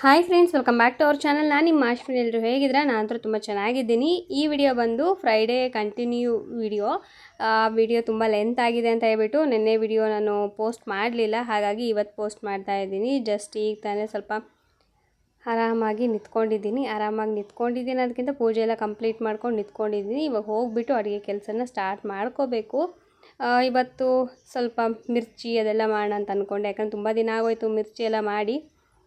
Hi friends, welcome back to our channel. ನಾನು ನಿಮ್ಮ ಅಶ್ವಿನಿ. ಎಲ್ಲರೂ ಹೇಗಿದ್ರೆ ನಾನು ತುಂಬ ಚೆನ್ನಾಗಿದ್ದೀನಿ. ಈ ವಿಡಿಯೋ ಬಂದು ಫ್ರೈಡೇ ಕಂಟಿನ್ಯೂ ವಿಡಿಯೋ ತುಂಬ ಲೆಂತ್ ಆಗಿದೆ ಅಂತ ಹೇಳ್ಬಿಟ್ಟು ನಿನ್ನೆ ವಿಡಿಯೋ ನಾನು ಪೋಸ್ಟ್ ಮಾಡಲಿಲ್ಲ. ಹಾಗಾಗಿ ಇವತ್ತು ಪೋಸ್ಟ್ ಮಾಡ್ತಾ ಇದ್ದೀನಿ. ಜಸ್ಟ್ ಈಗ ತಾನೇ ಸ್ವಲ್ಪ ಆರಾಮಾಗಿ ನಿಂತ್ಕೊಂಡಿದ್ದೀನಿ ಅದಕ್ಕಿಂತ ಪೂಜೆ ಎಲ್ಲ ಕಂಪ್ಲೀಟ್ ಮಾಡ್ಕೊಂಡು ನಿಂತ್ಕೊಂಡಿದ್ದೀನಿ. ಇವಾಗ ಹೋಗಿಬಿಟ್ಟು ಅಡುಗೆ ಕೆಲಸನ ಸ್ಟಾರ್ಟ್ ಮಾಡ್ಕೋಬೇಕು. ಇವತ್ತು ಸ್ವಲ್ಪ ಮಿರ್ಚಿ ಅದೆಲ್ಲ ಮಾಡೋಣ ಅಂತ ಅಂದ್ಕೊಂಡೆ, ಯಾಕಂದ್ರೆ ತುಂಬ ದಿನ ಆಗೋಯ್ತು ಮಿರ್ಚಿ ಎಲ್ಲ ಮಾಡಿ.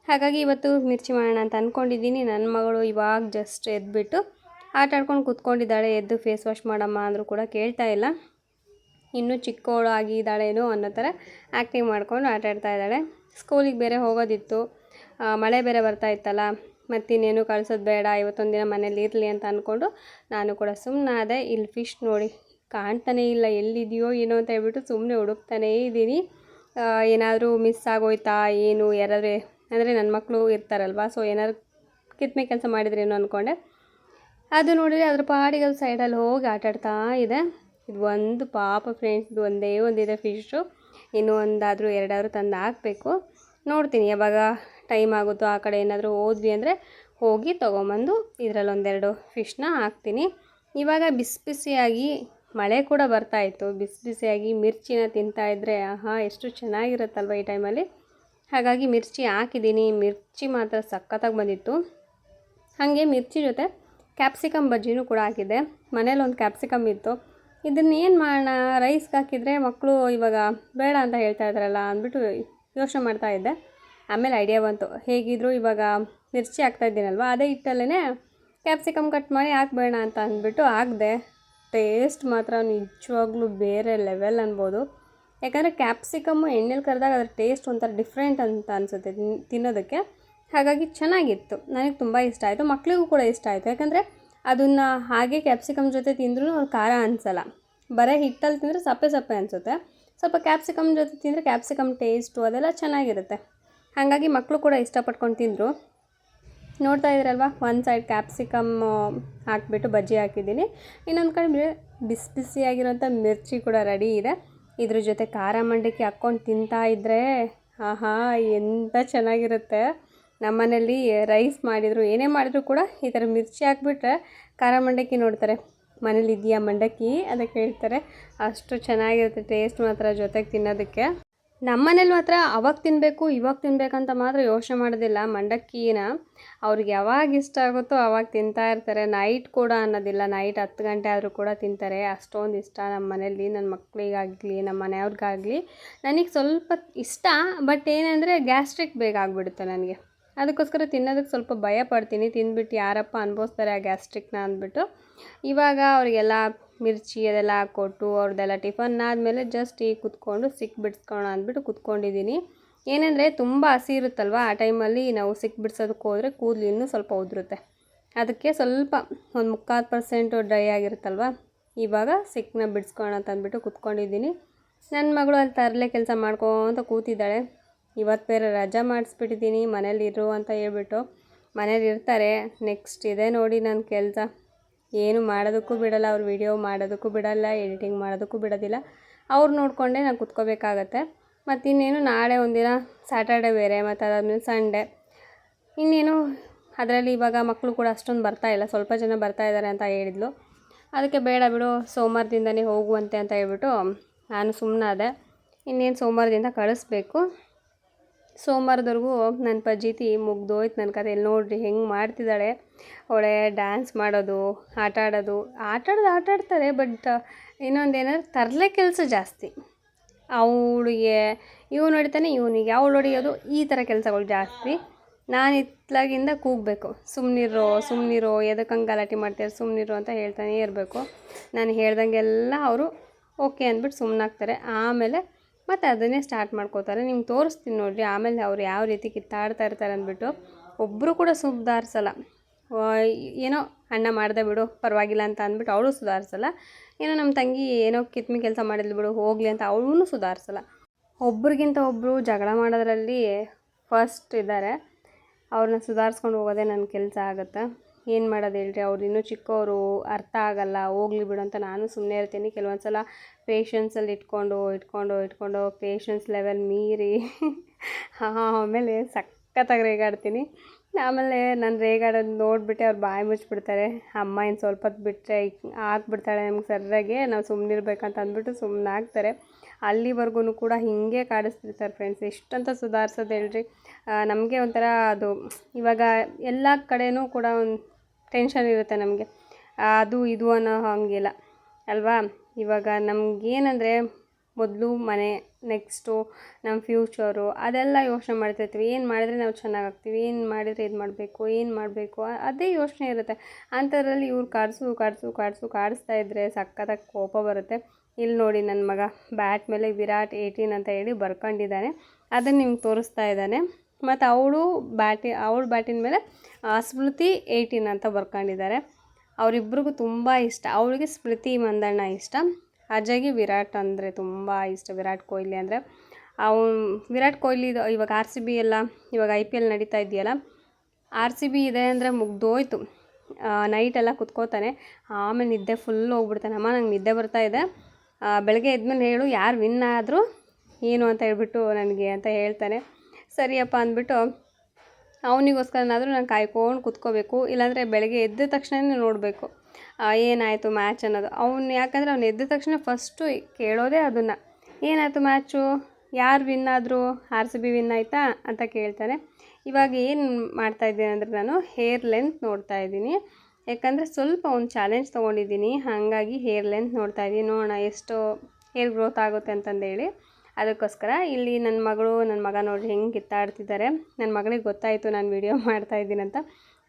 ಹಾಗಾಗಿ ಇವತ್ತು ಮಿರ್ಚಿ ಮಾಡೋಣ ಅಂತ ಅಂದ್ಕೊಂಡಿದ್ದೀನಿ. ನನ್ನ ಮಗಳು ಇವಾಗ ಜಸ್ಟ್ ಎದ್ದುಬಿಟ್ಟು ಆಟ ಆಡ್ಕೊಂಡು ಕೂತ್ಕೊಂಡಿದ್ದಾಳೆ. ಎದ್ದು ಫೇಸ್ ವಾಶ್ ಮಾಡಮ್ಮ ಅಂದರೂ ಕೂಡ ಕೇಳ್ತಾ ಇಲ್ಲ. ಇನ್ನೂ ಚಿಕ್ಕವಳು ಆಗಿದ್ದಾಳೇನೋ ಅನ್ನೋ ಥರ ಆ್ಯಕ್ಟಿಂಗ್ ಮಾಡ್ಕೊಂಡು ಆಟ ಆಡ್ತಾ ಇದ್ದಾಳೆ. ಸ್ಕೂಲಿಗೆ ಬೇರೆ ಹೋಗೋದಿತ್ತು, ಮಳೆ ಬೇರೆ ಬರ್ತಾ ಇತ್ತಲ್ಲ, ಮತ್ತಿನ್ನೇನು ಕಳ್ಸೋದು ಬೇಡ, ಇವತ್ತೊಂದು ದಿನ ಮನೇಲಿ ಇರಲಿ ಅಂತ ಅಂದ್ಕೊಂಡು ನಾನು ಕೂಡ ಸುಮ್ಮನಾದೆ. ಇಲ್ಲಿ ಫಿಶ್ ನೋಡಿ ಕಾಣ್ತಾನೇ ಇಲ್ಲ, ಎಲ್ಲಿದೆಯೋ ಏನೋ ಅಂತ ಹೇಳ್ಬಿಟ್ಟು ಸುಮ್ಮನೆ ಹುಡುಕ್ತಾನೇ ಇದ್ದೀನಿ. ಏನಾದರೂ ಮಿಸ್ ಆಗೋಯ್ತಾ ಏನು, ಯಾರಾದರೆ ಅಂದರೆ ನನ್ನ ಮಕ್ಕಳು ಇರ್ತಾರಲ್ವ, ಸೊ ಏನಾದ್ರು ಕಿತ್ಮೆ ಕೆಲಸ ಮಾಡಿದ್ರೇನೋ ಅಂದ್ಕೊಂಡೆ. ಅದು ನೋಡಿದರೆ ಅದ್ರ ಪಾಡಿಗೆ ಅದು ಸೈಡಲ್ಲಿ ಹೋಗಿ ಆಟಾಡ್ತಾ ಇದೆ. ಇದು ಒಂದು ಪಾಪ ಫ್ರೆಂಡ್ಸ್, ಇದು ಒಂದಿದೆ ಫಿಶ್ಶು. ಇನ್ನೂ ಒಂದಾದರೂ ಎರಡಾದರೂ ತಂದು ಹಾಕಬೇಕು. ನೋಡ್ತೀನಿ ಯಾವಾಗ ಟೈಮ್ ಆಗುತ್ತೋ, ಆ ಕಡೆ ಏನಾದರೂ ಹೋದ್ವಿ ಅಂದರೆ ಹೋಗಿ ತೊಗೊಂಬಂದು ಇದರಲ್ಲಿ ಒಂದೆರಡು ಫಿಶ್ನ ಹಾಕ್ತೀನಿ. ಇವಾಗ ಬಿಸಿ ಬಿಸಿಯಾಗಿ ಮಳೆ ಕೂಡ ಬರ್ತಾಯಿತ್ತು, ಬಿಸಿ ಬಿಸಿಯಾಗಿ ಮಿರ್ಚಿನ ತಿಂತಾಯಿದ್ರೆ ಆಹಾ ಎಷ್ಟು ಚೆನ್ನಾಗಿರುತ್ತಲ್ವ ಈ ಟೈಮಲ್ಲಿ. ಹಾಗಾಗಿ ಮಿರ್ಚಿ ಹಾಕಿದ್ದೀನಿ. ಮಿರ್ಚಿ ಮಾತ್ರ ಸಖತ್ತಾಗಿ ಬಂದಿತ್ತು. ಹಾಗೆ ಮಿರ್ಚಿ ಜೊತೆ ಕ್ಯಾಪ್ಸಿಕಮ್ ಬಜ್ಜಿನೂ ಕೂಡ ಹಾಕಿದ್ದೆ. ಮನೇಲಿ ಒಂದು ಕ್ಯಾಪ್ಸಿಕಮ್ ಇತ್ತು. ಇದನ್ನೇನು ಮಾಡೋಣ, ರೈಸ್ಗೆ ಹಾಕಿದರೆ ಮಕ್ಕಳು ಇವಾಗ ಬೇಡ ಅಂತ ಹೇಳ್ತಾ ಇದ್ದಾರಲ್ಲ ಅಂದ್ಬಿಟ್ಟು ಯೋಚನೆ ಮಾಡ್ತಾಯಿದ್ದೆ. ಆಮೇಲೆ ಐಡಿಯಾ ಬಂತು, ಹೇಗಿದ್ರು ಇವಾಗ ಮಿರ್ಚಿ ಹಾಕ್ತಾಯಿದ್ದೀನಲ್ವ, ಅದೇ ಹಿಟ್ಟಲ್ಲೇ ಕ್ಯಾಪ್ಸಿಕಮ್ ಕಟ್ ಮಾಡಿ ಹಾಕ್ಬೇಡ ಅಂತ ಅಂದ್ಬಿಟ್ಟು ಹಾಕಿದೆ. ಟೇಸ್ಟ್ ಮಾತ್ರ ನಿಜವಾಗ್ಲೂ ಬೇರೆ ಲೆವೆಲ್ ಅನ್ಬೋದು. ಯಾಕಂದರೆ ಕ್ಯಾಪ್ಸಿಕಮ್ಮು ಎಣ್ಣೆಲಿ ಕರೆದಾಗ ಅದ್ರ ಟೇಸ್ಟ್ ಒಂಥರ ಡಿಫ್ರೆಂಟ್ ಅಂತ ಅನಿಸುತ್ತೆ ತಿನ್ನೋದಕ್ಕೆ. ಹಾಗಾಗಿ ಚೆನ್ನಾಗಿತ್ತು, ನನಗೆ ತುಂಬ ಇಷ್ಟ ಆಯಿತು, ಮಕ್ಕಳಿಗೂ ಕೂಡ ಇಷ್ಟ ಆಯಿತು. ಯಾಕಂದರೆ ಅದನ್ನು ಹಾಗೆ ಕ್ಯಾಪ್ಸಿಕಮ್ ಜೊತೆ ತಿಂದ್ರೂ ಖಾರ ಅನಿಸಲ್ಲ. ಬರೀ ಹಿಟ್ಟಲ್ಲಿ ತಿಂದರೆ ಸಪ್ಪೆ ಸಪ್ಪೆ ಅನಿಸುತ್ತೆ. ಸ್ವಲ್ಪ ಕ್ಯಾಪ್ಸಿಕಮ್ ಜೊತೆ ತಿಂದರೆ ಕ್ಯಾಪ್ಸಿಕಮ್ ಟೇಸ್ಟು ಅದೆಲ್ಲ ಚೆನ್ನಾಗಿರುತ್ತೆ. ಹಾಗಾಗಿ ಮಕ್ಕಳು ಕೂಡ ಇಷ್ಟಪಟ್ಕೊಂಡು ತಿಂದರು. ನೋಡ್ತಾ ಇದ್ದೀರಲ್ವ, ಒಂದು ಸೈಡ್ ಕ್ಯಾಪ್ಸಿಕಮ್ ಹಾಕಿಬಿಟ್ಟು ಬಜ್ಜಿ ಹಾಕಿದ್ದೀನಿ, ಇನ್ನೊಂದು ಕಡೆ ಬಿಸಿ ಬಿಸಿಯಾಗಿರೋಂಥ ಮಿರ್ಚಿ ಕೂಡ ರೆಡಿ ಇದೆ. ಇದ್ರ ಜೊತೆ ಖಾರ ಮಂಡಕ್ಕಿ ಹಾಕ್ಕೊಂಡು ತಿಂತಾ ಇದ್ದರೆ ಆಹಾ ಎಂಥ ಚೆನ್ನಾಗಿರುತ್ತೆ. ನಮ್ಮನೇಲಿ ರೈಸ್ ಮಾಡಿದರು ಏನೇ ಮಾಡಿದ್ರು ಕೂಡ ಈ ಥರ ಮಿರ್ಚಿ ಹಾಕ್ಬಿಟ್ರೆ ಖಾರ ಮಂಡಕ್ಕಿ ನೋಡ್ತಾರೆ, ಮನೇಲಿ ಇದೆಯಾ ಮಂಡಕ್ಕಿ ಅದಕ್ಕೆ ಹೇಳ್ತಾರೆ. ಅಷ್ಟು ಚೆನ್ನಾಗಿರುತ್ತೆ ಟೇಸ್ಟ್ ಮಾತ್ರ ಜೊತೆಗೆ ತಿನ್ನೋದಕ್ಕೆ. ನಮ್ಮನೇಲಿ ಮಾತ್ರ ಅವಾಗ ತಿನ್ನಬೇಕು ಇವಾಗ ತಿನ್ನಬೇಕಂತ ಮಾತ್ರ ಯೋಚನೆ ಮಾಡೋದಿಲ್ಲ. ಮಂಡಕ್ಕಿನ ಅವ್ರಿಗೆ ಯಾವಾಗ ಇಷ್ಟ ಆಗುತ್ತೋ ಅವಾಗ ತಿಂತಾ ಇರ್ತಾರೆ. ನೈಟ್ ಕೂಡ ಅನ್ನೋದಿಲ್ಲ, ನೈಟ್ 10 ಗಂಟೆ ಆದರೂ ಕೂಡ ತಿಂತಾರೆ. ಅಷ್ಟೊಂದು ಇಷ್ಟ ನಮ್ಮ ಮನೇಲಿ, ನನ್ನ ಮಕ್ಕಳಿಗಾಗಲಿ ನಮ್ಮ ಮನೆಯವ್ರಿಗಾಗಲಿ. ನನಗೆ ಸ್ವಲ್ಪ ಇಷ್ಟ, ಬಟ್ ಏನಂದರೆ ಗ್ಯಾಸ್ಟ್ರಿಕ್ ಬೇಗ ಆಗಿಬಿಡುತ್ತೆ ನನಗೆ. ಅದಕ್ಕೋಸ್ಕರ ತಿನ್ನೋದಕ್ಕೆ ಸ್ವಲ್ಪ ಭಯ ಪಡ್ತೀನಿ. ತಿಂದ್ಬಿಟ್ಟು ಯಾರಪ್ಪ ಅನುಭವಿಸ್ತಾರೆ ಆ ಗ್ಯಾಸ್ಟ್ರಿಕ್ನ ಅಂದ್ಬಿಟ್ಟು. ಇವಾಗ ಅವರಿಗೆಲ್ಲ ಮಿರ್ಚಿ ಅದೆಲ್ಲ ಹಾಕ್ಕೊಟ್ಟು ಅವ್ರದ್ದೆಲ್ಲ ಟಿಫನ್ ಆದಮೇಲೆ ಜಸ್ಟ್ ಈಗ ಕುತ್ಕೊಂಡು ಬಿಡಿಸ್ಕೊಳ್ಳೋಣ ಅಂದ್ಬಿಟ್ಟು ಕುತ್ಕೊಂಡಿದ್ದೀನಿ. ಏನಂದರೆ ತುಂಬ ಹಸಿ ಇರುತ್ತಲ್ವ, ಆ ಟೈಮಲ್ಲಿ ನಾವು ಬಿಡಿಸೋದಕ್ಕೆ ಹೋದರೆ ಕೂದಲು ಇನ್ನೂ ಸ್ವಲ್ಪ ಉದುರುತ್ತೆ. ಅದಕ್ಕೆ ಸ್ವಲ್ಪ ಒಂದು 3/4% ಡ್ರೈ ಆಗಿರುತ್ತಲ್ವ, ಇವಾಗ ಸಿಕ್ಕನ್ನ ಬಿಡಿಸ್ಕೊಳ್ಳೋಣ ಅಂತ ಅಂದ್ಬಿಟ್ಟು ಕುತ್ಕೊಂಡಿದ್ದೀನಿ. ನನ್ನ ಮಗಳು ಅಲ್ಲಿ ತರಲೆ ಕೆಲಸ ಮಾಡ್ಕೊತ ಕೂತಿದ್ದಾಳೆ. ಇವತ್ತು ಬೇರೆ ರಜಾ ಮಾಡಿಸ್ಬಿಟ್ಟಿದ್ದೀನಿ, ಮನೇಲಿ ಇರು ಅಂತ ಹೇಳ್ಬಿಟ್ಟು. ಮನೇಲಿ ಇರ್ತಾರೆ. ನೆಕ್ಸ್ಟ್ ಇದೆ ನೋಡಿ ನನ್ನ ಕೆಲಸ, ಏನು ಮಾಡೋದಕ್ಕೂ ಬಿಡಲ್ಲ ಅವ್ರು, ವಿಡಿಯೋ ಮಾಡೋದಕ್ಕೂ ಬಿಡಲ್ಲ, ಎಡಿಟಿಂಗ್ ಮಾಡೋದಕ್ಕೂ ಬಿಡೋದಿಲ್ಲ. ಅವ್ರು ನೋಡಿಕೊಂಡೇ ನಾನು ಕುತ್ಕೋಬೇಕಾಗತ್ತೆ. ಮತ್ತು ಇನ್ನೇನು ನಾಳೆ ಒಂದಿನ ಸ್ಯಾಟರ್ಡೆ ಬೇರೆ, ಮತ್ತು ಅದಾದಮೇಲೆ ಸಂಡೇ. ಇನ್ನೇನು ಅದರಲ್ಲಿ ಇವಾಗ ಮಕ್ಕಳು ಕೂಡ ಅಷ್ಟೊಂದು ಬರ್ತಾಯಿಲ್ಲ, ಸ್ವಲ್ಪ ಜನ ಬರ್ತಾಯಿದ್ದಾರೆ ಅಂತ ಹೇಳಿದ್ಲು. ಅದಕ್ಕೆ ಬೇಡ ಬಿಡು ಸೋಮವಾರದಿಂದನೇ ಹೋಗುವಂತೆ ಅಂತ ಹೇಳ್ಬಿಟ್ಟು ನಾನು ಸುಮ್ಮನಾದೆ. ಇನ್ನೇನು ಸೋಮವಾರದಿಂದ ಕಳಿಸ್ಬೇಕು. ಸೋಮವಾರದವರೆಗೂ ನನ್ನ ಪಜ್ಜಿತಿ ಮುಗ್ದೋಯ್ತು ನನ್ನ ಕತೆ. ಇಲ್ಲಿ ನೋಡಿರಿ ಹೆಂಗೆ ಮಾಡ್ತಿದ್ದಾಳೆ. ಅವಳೆ ಡ್ಯಾನ್ಸ್ ಮಾಡೋದು, ಆಟ ಆಟಾಡ್ತಾರೆ. ಬಟ್ ಇನ್ನೊಂದೇನಾದ್ರು ತರಲೆ ಕೆಲಸ ಜಾಸ್ತಿ. ಅವಳಿಗೆ ಇವನು ಹೊಡಿತಾನೆ, ಇವನಿಗೆ ಅವಳು ಹೊಡಿಯೋದು, ಈ ಥರ ಕೆಲಸಗಳು ಜಾಸ್ತಿ. ನಾನು ಇತ್ಲಾಗಿಂದ ಕೂಗಬೇಕು, ಸುಮ್ಮನಿರೋ ಎದಕ್ಕಂಗೆ ಗಲಾಟೆ ಮಾಡ್ತಾರೆ, ಸುಮ್ಮನಿರೋ ಅಂತ ಹೇಳ್ತಾನೆ ಇರಬೇಕು. ನಾನು ಹೇಳ್ದಂಗೆಲ್ಲ ಅವರು ಓಕೆ ಅಂದ್ಬಿಟ್ಟು ಸುಮ್ಮನಾಗ್ತಾರೆ. ಆಮೇಲೆ ಮತ್ತು ಅದನ್ನೇ ಸ್ಟಾರ್ಟ್ ಮಾಡ್ಕೋತಾರೆ. ನಿಮ್ಗೆ ತೋರಿಸ್ತೀನಿ ನೋಡಿರಿ ಆಮೇಲೆ ಅವ್ರು ಯಾವ ರೀತಿ ಕಿತ್ತಾಡ್ತಾ ಇರ್ತಾರೆ ಅಂದ್ಬಿಟ್ಟು. ಒಬ್ಬರು ಕೂಡ ಸುಧಾರಿಸಲ್ಲ. ಏನೋ ಅಣ್ಣ ಮಾಡಿದೆ ಬಿಡು ಪರವಾಗಿಲ್ಲ ಅಂತ ಅಂದ್ಬಿಟ್ಟು ಅವಳು ಸುಧಾರಿಸಲ್ಲ. ಏನೋ ನಮ್ಮ ತಂಗಿ ಏನೋ ಕಿತ್ಮಿ ಕೆಲಸ ಮಾಡಿದ್ಲು ಬಿಡು ಹೋಗಲಿ ಅಂತ ಅವಳೂ ಸುಧಾರಿಸಲ್ಲ. ಒಬ್ರಿಗಿಂತ ಒಬ್ಬರು ಜಗಳ ಮಾಡೋದ್ರಲ್ಲಿ ಫಸ್ಟ್ ಇದ್ದಾರೆ. ಅವ್ರನ್ನ ಸುಧಾರಿಸ್ಕೊಂಡು ಹೋಗೋದೇ ನನ್ನ ಕೆಲಸ ಆಗುತ್ತೆ. ಏನು ಮಾಡೋದು ಹೇಳ್ರಿ, ಅವ್ರು ಇನ್ನೂ ಚಿಕ್ಕವರು, ಅರ್ಥ ಆಗಲ್ಲ, ಹೋಗ್ಲಿ ಬಿಡು ಅಂತ ನಾನು ಸುಮ್ಮನೆ ಇರ್ತೀನಿ. ಕೆಲವೊಂದು ಸಲ ಪೇಷನ್ಸಲ್ಲಿ ಇಟ್ಕೊಂಡು ಪೇಷನ್ಸ್ ಲೆವೆಲ್ ಮೀರಿ ಆಮೇಲೆ ಸಖತ್ತಾಗಿ ರೇಗಾಡ್ತೀನಿ. ಆಮೇಲೆ ನಾನು ರೇಗಾಡೋದು ನೋಡಿಬಿಟ್ಟು ಅವ್ರು ಬಾಯಿ ಮುಚ್ಚಿಬಿಡ್ತಾರೆ. ಅಮ್ಮ ಇನ್ನು ಸ್ವಲ್ಪ ಹೊತ್ತು ಬಿಟ್ಟರೆ ಹಾಕ್ಬಿಡ್ತಾಳೆ ನಮ್ಗೆ ಸರ್ರಾಗೆ, ನಾವು ಸುಮ್ಮನಿರ್ಬೇಕಂತ ಅಂದ್ಬಿಟ್ಟು ಸುಮ್ಮನೆ ಆಗ್ತಾರೆ. ಅಲ್ಲಿವರೆಗೂ ಕೂಡ ಹೀಗೆ ಕಾಡಿಸ್ತಿರ್ತಾರೆ ಫ್ರೆಂಡ್ಸ್. ಎಷ್ಟಂತ ಸುಧಾರಿಸೋದು ಹೇಳ್ರಿ. ನಮಗೆ ಒಂಥರ ಅದು ಇವಾಗ ಎಲ್ಲ ಕಡೆಯೂ ಕೂಡ ಒಂದು ಟೆನ್ಷನ್ ಇರುತ್ತೆ ನಮಗೆ, ಅದು ಇದು ಅನ್ನೋ ಹಂಗಿಲ್ಲ ಅಲ್ವಾ. ಇವಾಗ ನಮಗೇನಂದರೆ ಮೊದಲು ಮನೆ, ನೆಕ್ಸ್ಟು ನಮ್ಮ ಫ್ಯೂಚರು ಅದೆಲ್ಲ ಯೋಚನೆ ಮಾಡ್ತಿರ್ತೀವಿ. ಏನು ಮಾಡಿದ್ರೆ ನಾವು ಚೆನ್ನಾಗಾಗ್ತೀವಿ, ಏನು ಮಾಡಿದರೆ ಇದು ಮಾಡಬೇಕು ಅದೇ ಯೋಚನೆ ಇರುತ್ತೆ. ಅಂಥದ್ರಲ್ಲಿ ಇವ್ರು ಕಾಡಿಸ್ತಾ ಇದ್ದರೆ ಸಖತ್ತಾಗಿ ಕೋಪ ಬರುತ್ತೆ. ಇಲ್ಲಿ ನೋಡಿ ನನ್ನ ಮಗ ಬ್ಯಾಟ್ ಮೇಲೆ ವಿರಾಟ್ 18 ಅಂತ ಹೇಳಿ ಬರ್ಕೊಂಡಿದ್ದಾನೆ. ಅದನ್ನು ನಿಮ್ಗೆ ತೋರಿಸ್ತಾ ಇದ್ದಾನೆ. ಮತ್ತು ಅವಳ ಬ್ಯಾಟಿನ ಮೇಲೆ ಸ್ಮೃತಿ 18 ಅಂತ ಬರ್ಕೊಂಡಿದ್ದಾರೆ. ಅವರಿಬ್ರಿಗೂ ತುಂಬ ಇಷ್ಟ. ಅವಳಿಗೆ ಸ್ಮೃತಿ ಮಂದಣ್ಣ ಇಷ್ಟ, ಅಜಯ್ಗೆ ವಿರಾಟ್ ಅಂದರೆ ತುಂಬ ಇಷ್ಟ. ವಿರಾಟ್ ಕೊಹ್ಲಿ ಅಂದರೆ ವಿರಾಟ್ ಕೊಹ್ಲಿದು ಇವಾಗ RCB ಎಲ್ಲ ಇವಾಗ IPL ನಡೀತಾ ಇದೆಯಲ್ಲ, RCB ಇದೆ ಅಂದರೆ ಮುಗ್ದೋಯ್ತು. ನೈಟೆಲ್ಲ ಕುತ್ಕೋತಾನೆ, ಆಮೇಲೆ ನಿದ್ದೆ ಫುಲ್ ಹೋಗ್ಬಿಡ್ತಾನೆ. ಅಮ್ಮ ನಂಗೆ ನಿದ್ದೆ ಬರ್ತಾಯಿದೆ, ಬೆಳಗ್ಗೆ ಎದ್ಮೇಲೆ ಹೇಳು ಯಾರು ವಿನ್ ಆದರೂ ಏನು ಅಂತ ಹೇಳ್ಬಿಟ್ಟು ನನಗೆ ಅಂತ ಹೇಳ್ತಾನೆ. ಸರಿಯಪ್ಪ ಅಂದ್ಬಿಟ್ಟು ಅವನಿಗೋಸ್ಕರನಾದರೂ ನಾನು ಕಾಯ್ಕೊಂಡು ಕುತ್ಕೋಬೇಕು. ಇಲ್ಲಾಂದರೆ ಬೆಳಗ್ಗೆ ಎದ್ದ ತಕ್ಷಣವೇ ನೋಡಬೇಕು ಏನಾಯಿತು ಮ್ಯಾಚ್ ಅನ್ನೋದು. ಯಾಕಂದರೆ ಅವ್ನು ಎದ್ದ ತಕ್ಷಣ ಫಸ್ಟು ಕೇಳೋದೇ ಅದನ್ನು, ಏನಾಯಿತು ಮ್ಯಾಚು, ಯಾರು ವಿನ್ ಆದರು, RCB ವಿನ್ ಆಯಿತಾ ಅಂತ ಕೇಳ್ತಾನೆ. ಇವಾಗ ಏನು ಮಾಡ್ತಾಯಿದ್ದೀನಿ ಅಂದರೆ ನಾನು ಹೇರ್ ಲೆಂತ್ ನೋಡ್ತಾ ಇದ್ದೀನಿ. ಯಾಕಂದರೆ ಸ್ವಲ್ಪ ಒಂದು ಚಾಲೆಂಜ್ ತೊಗೊಂಡಿದ್ದೀನಿ, ಹಾಗಾಗಿ ಹೇರ್ ಲೆಂತ್ ನೋಡ್ತಾಯಿದ್ದೀನಿ. ನೋಡೋಣ ಎಷ್ಟು ಹೇರ್ ಗ್ರೋತ್ ಆಗುತ್ತೆ ಅಂತಂದೇಳಿ. ಅದಕ್ಕೋಸ್ಕರ ಇಲ್ಲಿ ನನ್ನ ಮಗ ನೋಡಿರಿ ಹೆಂಗೆ ಕಿತ್ತಾಡ್ತಿದ್ದಾರೆ. ನನ್ನ ಮಗಳಿಗೆ ಗೊತ್ತಾಯಿತು ನಾನು ವೀಡಿಯೋ ಮಾಡ್ತಾಯಿದ್ದೀನಂತ.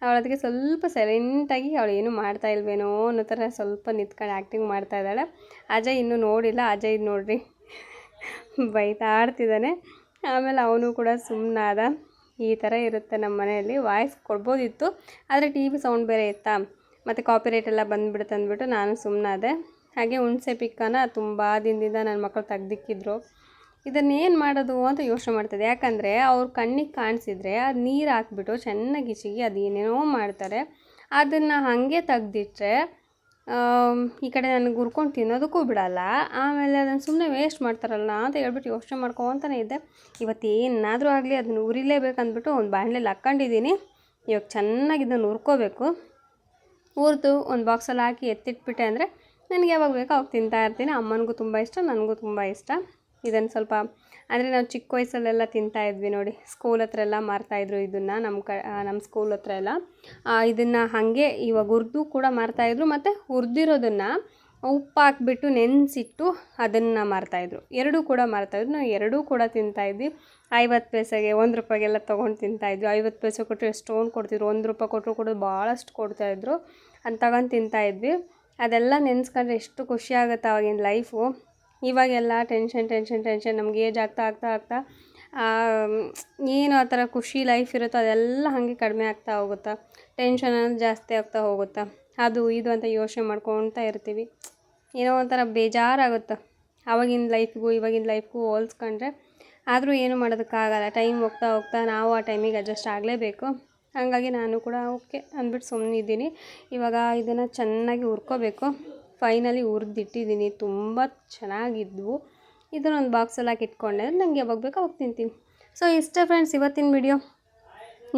ಅವಳದಕ್ಕೆ ಸ್ವಲ್ಪ ಸೈಲೆಂಟಾಗಿ ಅವಳು ಏನೂ ಮಾಡ್ತಾ ಇಲ್ವೇನೋ ಅನ್ನೋ ಥರ ಸ್ವಲ್ಪ ನಿಂತ್ಕೊಂಡು ಆ್ಯಕ್ಟಿಂಗ್ ಮಾಡ್ತಾಯಿದ್ದಾಳೆ. ಅಜಯ್ ಇನ್ನೂ ನೋಡಿಲ್ಲ. ಅಜಯ್ ನೋಡಿರಿ ಬೈತಾಡ್ತಿದ್ದಾನೆ. ಆಮೇಲೆ ಅವನು ಕೂಡ ಸುಮ್ಮನಾದ. ಈ ಥರ ಇರುತ್ತೆ ನಮ್ಮ ಮನೆಯಲ್ಲಿ. ವಾಯ್ಸ್ ಕೊಡ್ಬೋದಿತ್ತು, ಆದರೆ TV ಸೌಂಡ್ ಬೇರೆ ಇತ್ತಾ, ಮತ್ತು ಕಾಪಿರೈಟ್ ಎಲ್ಲ ಬಂದುಬಿಡುತ್ತೆ ಅಂದ್ಬಿಟ್ಟು ನಾನು ಸುಮ್ಮನಾದೆ. ಹಾಗೆ ಹುಣಸೆ ಪಿಕ್ಕನ ತುಂಬ ದಿನದಿಂದ ನನ್ನ ಮಕ್ಕಳು ತೆಗ್ದಿಕ್ಕಿದ್ರು. ಇದನ್ನೇನು ಮಾಡೋದು ಅಂತ ಯೋಚನೆ ಮಾಡ್ತಿದ್ದೆ. ಯಾಕಂದರೆ ಅವ್ರ ಕಣ್ಣಿಗೆ ಕಾಣಿಸಿದ್ರೆ ಅದು ನೀರು ಹಾಕ್ಬಿಟ್ಟು ಚೆನ್ನಾಗಿ ಹಿಚಿಗಿ ಅದು ಏನೇನೋ ಮಾಡ್ತಾರೆ. ಅದನ್ನು ಹಾಗೆ ತೆಗ್ದಿಟ್ರೆ ಈ ಕಡೆ ನನಗೆ ಹುರ್ಕೊಂಡು ತಿನ್ನೋದಕ್ಕೂ ಬಿಡಲ್ಲ. ಆಮೇಲೆ ಅದನ್ನು ಸುಮ್ಮನೆ ವೇಸ್ಟ್ ಮಾಡ್ತಾರಲ್ಲ ಅಂತ ಹೇಳ್ಬಿಟ್ಟು ಯೋಚನೆ ಮಾಡ್ಕೊತಾನೆ ಇದ್ದೆ. ಇವತ್ತು ಏನಾದರೂ ಆಗಲಿ ಅದನ್ನು ಉರಿಲೇಬೇಕಂದ್ಬಿಟ್ಟು ಒಂದು ಬಾಣಲೆಯಲ್ಲಿ ಹಾಕ್ಕೊಂಡಿದ್ದೀನಿ. ಇವಾಗ ಚೆನ್ನಾಗಿ ಇದನ್ನು ಹುರ್ಕೋಬೇಕು. ಹುರಿದು ಒಂದು ಬಾಕ್ಸಲ್ಲಿ ಹಾಕಿ ಎತ್ತಿಟ್ಬಿಟ್ಟೆ ಅಂದರೆ ನನಗೆ ಯಾವಾಗ ಬೇಕೋ ಅವಾಗ ತಿಂತಾಯಿರ್ತೀನಿ. ಅಮ್ಮನಿಗೂ ತುಂಬ ಇಷ್ಟ, ನನಗೂ ತುಂಬ ಇಷ್ಟ. ಇದನ್ನು ಸ್ವಲ್ಪ ಅಂದರೆ ನಾವು ಚಿಕ್ಕ ವಯಸ್ಸಲ್ಲೆಲ್ಲ ತಿಂತಾಯಿದ್ವಿ ನೋಡಿ, ಸ್ಕೂಲ್ ಹತ್ರ ಎಲ್ಲ ಮಾರ್ತಾಯಿದ್ರು ಇದನ್ನು. ನಮ್ಮ ಸ್ಕೂಲ್ ಹತ್ರ ಎಲ್ಲ ಇದನ್ನು ಹಾಗೆ ಇವಾಗ ಹುರಿದು ಕೂಡ ಮಾರ್ತಾಯಿದ್ರು. ಮತ್ತು ಹುರಿದಿರೋದನ್ನು ಉಪ್ಪು ಹಾಕ್ಬಿಟ್ಟು ನೆನೆಸಿಟ್ಟು ಅದನ್ನು ಮಾರ್ತಾಯಿದ್ರು. ಎರಡೂ ಕೂಡ ಮಾರ್ತಾಯಿದ್ರು. ನಾವು ಎರಡೂ ಕೂಡ ತಿಂತಾಯಿದ್ವಿ. 50 ಪೈಸೆಗೆ, 1 ರೂಪಾಯಿಗೆಲ್ಲ ತೊಗೊಂಡು ತಿಂತಾಯಿದ್ವಿ. 50 ಪೈಸೆ ಕೊಟ್ಟರೆ ಎಷ್ಟೊಂದು ಕೊಡ್ತಿದ್ರು, 1 ರೂಪಾಯಿ ಕೊಟ್ಟರು ಭಾಳಷ್ಟು ಕೊಡ್ತಾಯಿದ್ರು. ಅಂತ ತಗೊಂಡು ತಿಂತಾಯಿದ್ವಿ. ಅದೆಲ್ಲ ನೆನೆಸ್ಕೊಂಡ್ರೆ ಎಷ್ಟು ಖುಷಿ ಆಗುತ್ತೆ ಆವಾಗಿನ ಲೈಫು. ಇವಾಗೆಲ್ಲ ಟೆನ್ಷನ್ ನಮ್ಗೆ ಏಜ್ ಆಗ್ತಾ ಏನು ಆ ಥರ ಖುಷಿ ಲೈಫ್ ಇರುತ್ತೋ ಅದೆಲ್ಲ ಹಾಗೆ ಕಡಿಮೆ ಆಗ್ತಾ ಹೋಗುತ್ತಾ, ಟೆನ್ಷನ್ ಅನ್ನೋದು ಜಾಸ್ತಿ ಆಗ್ತಾ ಹೋಗುತ್ತಾ, ಅದು ಇದು ಅಂತ ಯೋಚನೆ ಮಾಡ್ಕೊಳ್ತಾ ಇರ್ತೀವಿ. ಏನೋ ಒಂಥರ ಬೇಜಾರಾಗುತ್ತೆ ಆವಾಗಿನ ಲೈಫ್ಗೂ ಇವಾಗಿನ ಲೈಫ್ಗೂ ಹೋಲ್ಸ್ಕೊಂಡ್ರೆ. ಆದರೂ ಏನು ಮಾಡೋದಕ್ಕಾಗಲ್ಲ, ಟೈಮ್ ಹೋಗ್ತಾ ನಾವು ಆ ಟೈಮಿಗೆ ಅಡ್ಜಸ್ಟ್ ಆಗಲೇಬೇಕು. ಹಾಗಾಗಿ ನಾನು ಕೂಡ ಓಕೆ ಅಂದ್ಬಿಟ್ಟು ಸುಮ್ಮನಿದ್ದೀನಿ. ಇವಾಗ ಇದನ್ನು ಚೆನ್ನಾಗಿ ಹುರ್ಕೋಬೇಕು. ಫೈನಲಿ ಹುರಿದಿಟ್ಟಿದ್ದೀನಿ, ತುಂಬ ಚೆನ್ನಾಗಿದ್ವು. ಇದನ್ನೊಂದು ಬಾಕ್ಸಲ್ಲಿ ಹಾಕಿ ಇಟ್ಕೊಂಡೆ, ನನಗೆ ಯಾವಾಗ ಬೇಕೋ ಅವಾಗ ತಿಂತೀನಿ. ಸೊ ಇಷ್ಟೇ ಫ್ರೆಂಡ್ಸ್ ಇವತ್ತಿನ ವಿಡಿಯೋ.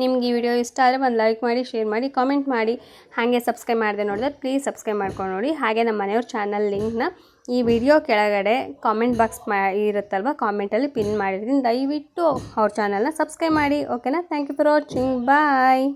ನಿಮ್ಗೆ ಈ ವಿಡಿಯೋ ಇಷ್ಟ ಆದರೆ ಒಂದು ಲೈಕ್ ಮಾಡಿ, ಶೇರ್ ಮಾಡಿ, ಕಾಮೆಂಟ್ ಮಾಡಿ. ಹಾಗೆ ಸಬ್ಸ್ಕ್ರೈಬ್ ಮಾಡಿದೆ ನೋಡಿದ್ರೆ ಪ್ಲೀಸ್ ಸಬ್ಸ್ಕ್ರೈಬ್ ಮಾಡ್ಕೊಂಡು ನೋಡಿ. ಹಾಗೆ ನಮ್ಮ ಮನೆಯವ್ರ ಚಾನಲ್ ಲಿಂಕ್ನ ಈ ವಿಡಿಯೋ ಕೆಳಗಡೆ ಕಾಮೆಂಟ್ ಬಾಕ್ಸ್ ಇರುತ್ತಲ್ವ, ಕಾಮೆಂಟಲ್ಲಿ ಪಿನ್ ಮಾಡಿರ್ತೀನಿ. ದಯವಿಟ್ಟು ಅವ್ರ ಚಾನಲ್ನ ಸಬ್ಸ್ಕ್ರೈಬ್ ಮಾಡಿ. ಓಕೆನಾ? Thank you for watching. Bye.